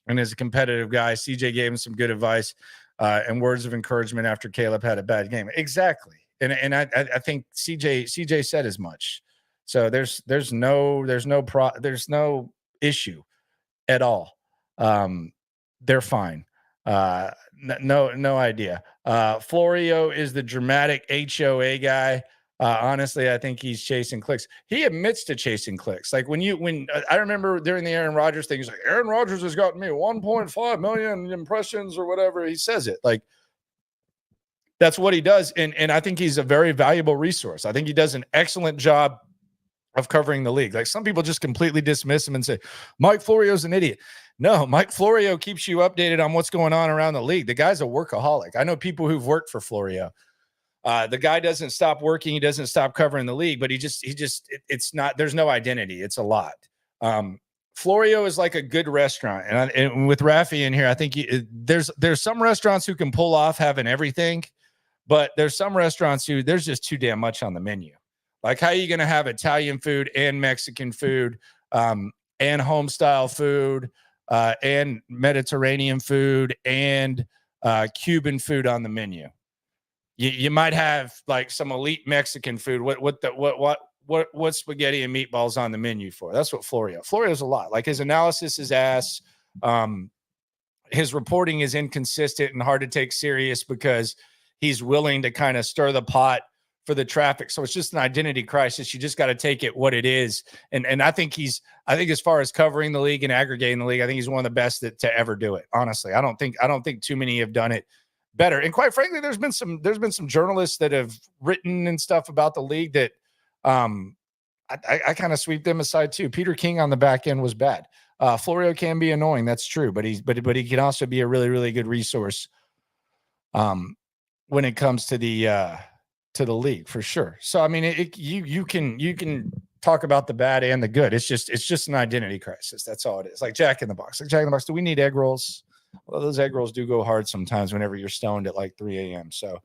And as a competitive guy, CJ gave him some good advice and words of encouragement after Caleb had a bad game. Exactly. And I think CJ said as much. So there's no issue at all. They're fine. No idea. Florio is the dramatic HOA guy. Honestly, I think he's chasing clicks. He admits to chasing clicks. Like when I remember during the Aaron Rodgers thing, he's like, Aaron Rodgers has gotten me 1.5 million impressions or whatever. He says it like that's what he does. And I think he's a very valuable resource. I think he does an excellent job of covering the league. Like some people just completely dismiss him and say, Mike Florio's an idiot. No, Mike Florio keeps you updated on what's going on around the league. The guy's a workaholic. I know people who've worked for Florio. The guy doesn't stop working. He doesn't stop covering the league, but it's not, there's no identity. It's a lot. Florio is like a good restaurant. And with Rafi in here, I think there's some restaurants who can pull off having everything, but there's some restaurants who there's just too damn much on the menu. Like how are you going to have Italian food and Mexican food and home style food and Mediterranean food and Cuban food on the menu? You might have like some elite Mexican food. What spaghetti and meatballs on the menu for? That's what Florio's a lot. Like his analysis is ass. His reporting is inconsistent and hard to take serious because he's willing to kind of stir the pot for the traffic. So it's just an identity crisis. You just got to take it what it is. And I think as far as covering the league and aggregating the league, I think he's one of the best to ever do it. Honestly, I don't think too many have done it better. And quite frankly, there's been some journalists that have written and stuff about the league that I kind of sweep them aside too. Peter King on the back end was bad. Florio can be annoying. That's true. But he can also be a really, really good resource when it comes to the league for sure. So, I mean, you can talk about the bad and the good. It's just an identity crisis. That's all it is. Like Jack in the Box. Do we need egg rolls? Well, those egg rolls do go hard sometimes whenever you're stoned at like 3 a.m. So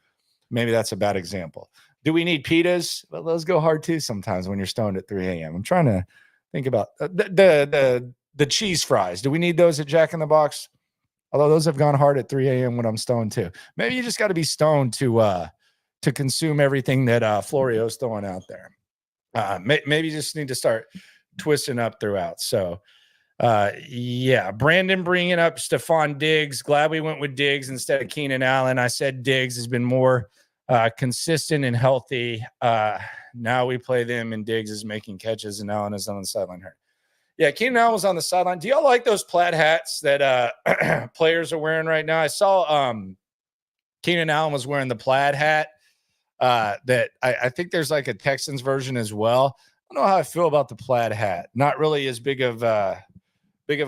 maybe that's a bad example. Do we need pitas? Well, those go hard too sometimes when you're stoned at 3 a.m. I'm trying to think about the cheese fries. Do we need those at Jack in the Box? Although those have gone hard at 3 a.m. when I'm stoned too. Maybe you just got to be stoned to consume everything that Florio's throwing out there. Maybe just need to start twisting up throughout. So, yeah, Brandon bringing up Stefon Diggs. Glad we went with Diggs instead of Keenan Allen. I said Diggs has been more consistent and healthy. Now we play them, and Diggs is making catches, and Allen is on the sideline hurt. Yeah, Keenan Allen was on the sideline. Do y'all like those plaid hats that players are wearing right now? I saw Keenan Allen was wearing the plaid hat. That I think there's like a Texans version as well. I don't know how I feel about the plaid hat. Not really as big of a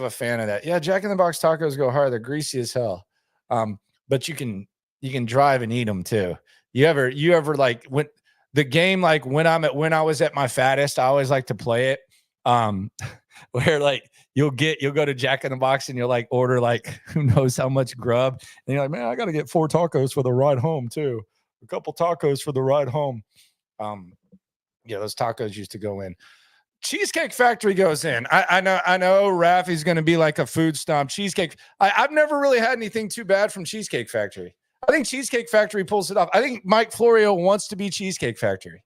fan of that. Yeah, Jack in the Box tacos go hard. They're greasy as hell. But you can drive and eat them too. You ever like when the game, like when I was at my fattest, I always like to play it. Where like you'll go to Jack in the Box and you'll like order like who knows how much grub, and you're like, man, I got to get 4 tacos for the ride home too. A couple tacos for the ride home. Yeah, those tacos used to go in. Cheesecake Factory goes in. I know Rafi's going to be like a food stomp. Cheesecake. I've never really had anything too bad from Cheesecake Factory. I think Cheesecake Factory pulls it off. I think Mike Florio wants to be Cheesecake Factory.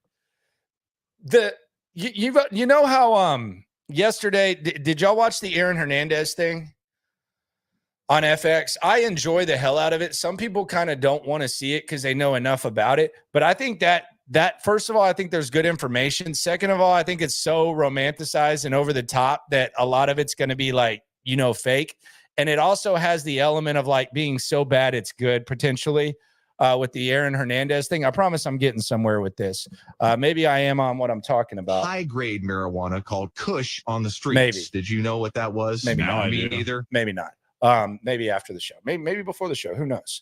You know how yesterday did y'all watch the Aaron Hernandez thing on FX? I enjoy the hell out of it. Some people kind of don't want to see it because they know enough about it. But I think that first of all, I think there's good information. Second of all, I think it's so romanticized and over the top that a lot of it's going to be like, fake. And it also has the element of like being so bad it's good potentially with the Aaron Hernandez thing. I promise I'm getting somewhere with this. Maybe I am on what I'm talking about. High-grade marijuana called Kush on the streets. Maybe. Did you know what that was? Maybe no, not. Me neither. Maybe not. Maybe after the show. Maybe before the show. Who knows?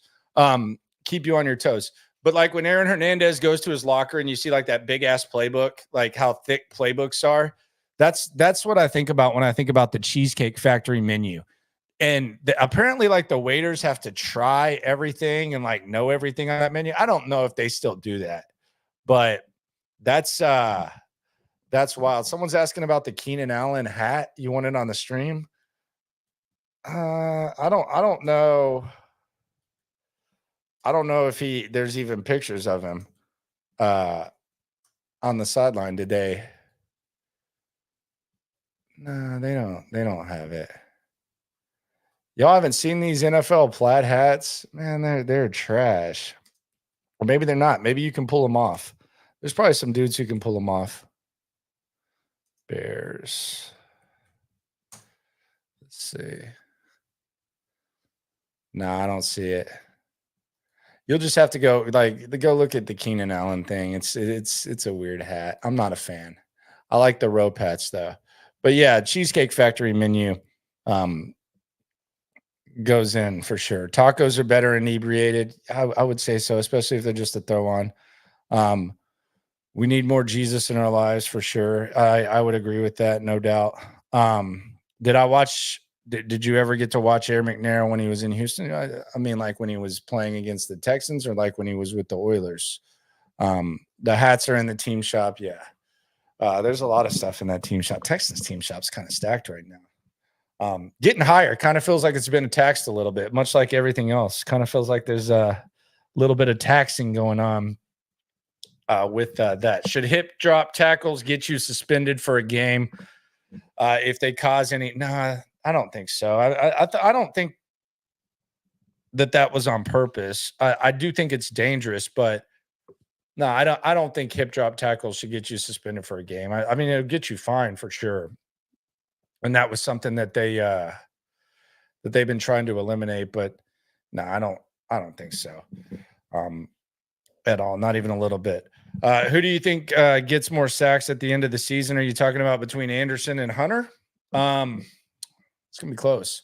Keep you on your toes. But like when Aaron Hernandez goes to his locker and you see like that big ass playbook, like how thick playbooks are, that's what I think about when I think about the Cheesecake Factory menu. And apparently like the waiters have to try everything and like know everything on that menu. I don't know if they still do that, but that's wild. Someone's asking about the Keenan Allen hat. You want it on the stream? I don't know. I don't know if there's even pictures of him on the sideline today. No, they don't have it. Y'all haven't seen these NFL plaid hats? Man, they're trash. Or maybe they're not. Maybe you can pull them off. There's probably some dudes who can pull them off. Bears. Let's see. No, I don't see it. You'll just have to go look at the Keenan Allen thing. It's a weird hat. I'm not a fan. I like the rope hats though. But yeah, Cheesecake Factory menu goes in for sure. Tacos are better inebriated. I would say so, especially if they're just a throw on. We need more Jesus in our lives for sure. I would agree with that, no doubt. Did you ever get to watch Air McNair when he was in Houston? I mean, like when he was playing against the Texans or like when he was with the Oilers? The hats are in the team shop. Yeah. There's a lot of stuff in that team shop. Texans team shop's kind of stacked right now. Getting higher kind of feels like it's been taxed a little bit, much like everything else. Kind of feels like there's a little bit of taxing going on with that. Should hip drop tackles get you suspended for a game if they cause any? Nah, I don't think so. I don't think that was on purpose. I do think it's dangerous, but no, I don't think hip drop tackles should get you suspended for a game. I mean, it'll get you fined for sure. And that was something that they've been trying to eliminate, but no, I don't think so. At all, not even a little bit. Who do you think gets more sacks at the end of the season? Are you talking about between Anderson and Hunter? It's gonna be close.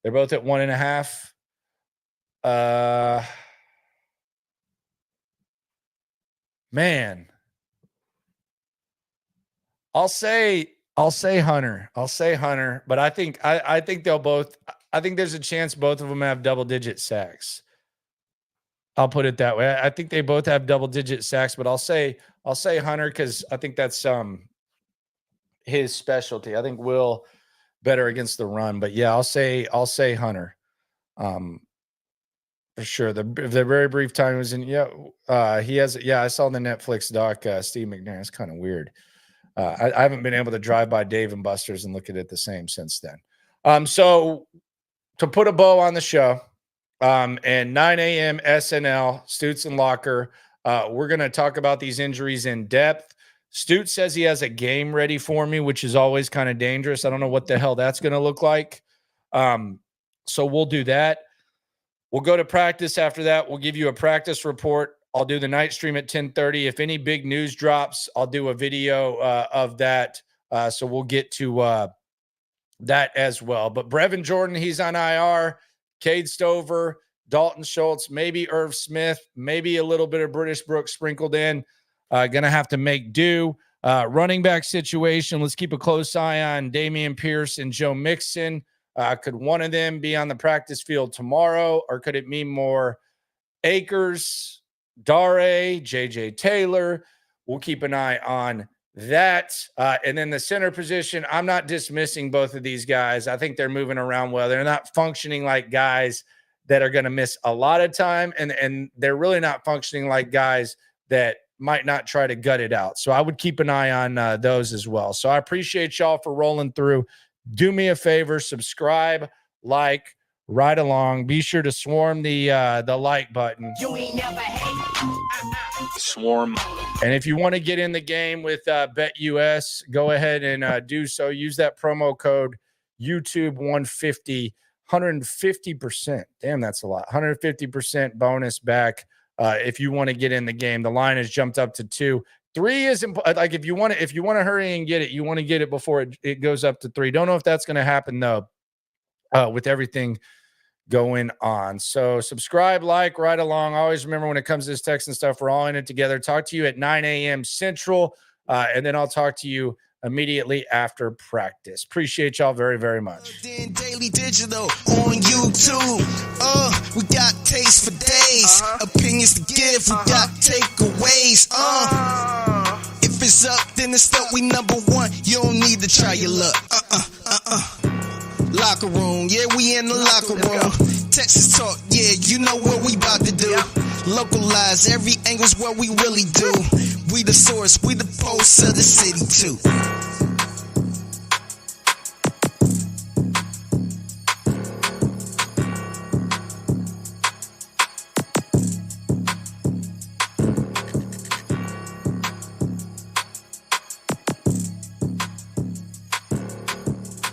They're both at 1.5. Man, I'll say Hunter. But I think they'll both. I think there's a chance both of them have double-digit sacks. I'll put it that way. I think they both have double-digit sacks, but I'll say Hunter because I think that's his specialty. I think Will better against the run, but yeah, I'll say Hunter. For sure. The very brief time he was in. Yeah, he has. Yeah, I saw the Netflix doc. Steve McNair. It's kind of weird. I haven't been able to drive by Dave & Buster's and look at it the same since then. So to put a bow on the show, and 9 a.m. SNL, Stutes and Locker, we're going to talk about these injuries in depth. Stute says he has a game ready for me, which is always kind of dangerous. I don't know what the hell that's going to look like. So we'll do that. We'll go to practice after that. We'll give you a practice report. I'll do the night stream at 10:30. If any big news drops, I'll do a video of that. So we'll get to that as well. But Brevin Jordan, he's on IR. Cade Stover, Dalton Schultz, maybe Irv Smith, maybe a little bit of British Brooks sprinkled in. Going to have to make do. Running back situation, let's keep a close eye on Dameon Pierce and Joe Mixon. Could one of them be on the practice field tomorrow, or could it mean more Akers, Dare, J.J. Taylor? We'll keep an eye on that. And then the center position, I'm not dismissing both of these guys. I think they're moving around well. They're not functioning like guys that are going to miss a lot of time, and they're really not functioning like guys that might not try to gut it out. So I would keep an eye on those as well. So I appreciate y'all for rolling through. Do me a favor, subscribe, like, right along. Be sure to swarm the like button. You ain't never hate. Swarm. And if you want to get in the game with BetUS, go ahead and do so. Use that promo code YouTube150, 150%. Damn, that's a lot. 150% bonus back if you want to get in the game. The line has jumped up to 2. 3 is like if you want to hurry and get it, you want to get it before it goes up to 3. Don't know if that's going to happen though, with everything going on. So subscribe, like, right along. Always remember, when it comes to this Texan stuff, we're all in it together. Talk to you at 9 a.m. Central, and then I'll talk to you immediately after practice. Appreciate y'all very, very much. Daily digital on YouTube. We got taste for days, opinions to give. We got takeaways. If it's up, then it's up. We number one. You don't need to try your luck. Locker room, yeah, we in the locker room. Texas talk, yeah, you know what we about to do. Localize, every angle's what we really do. We the source, we the pulse of the city too.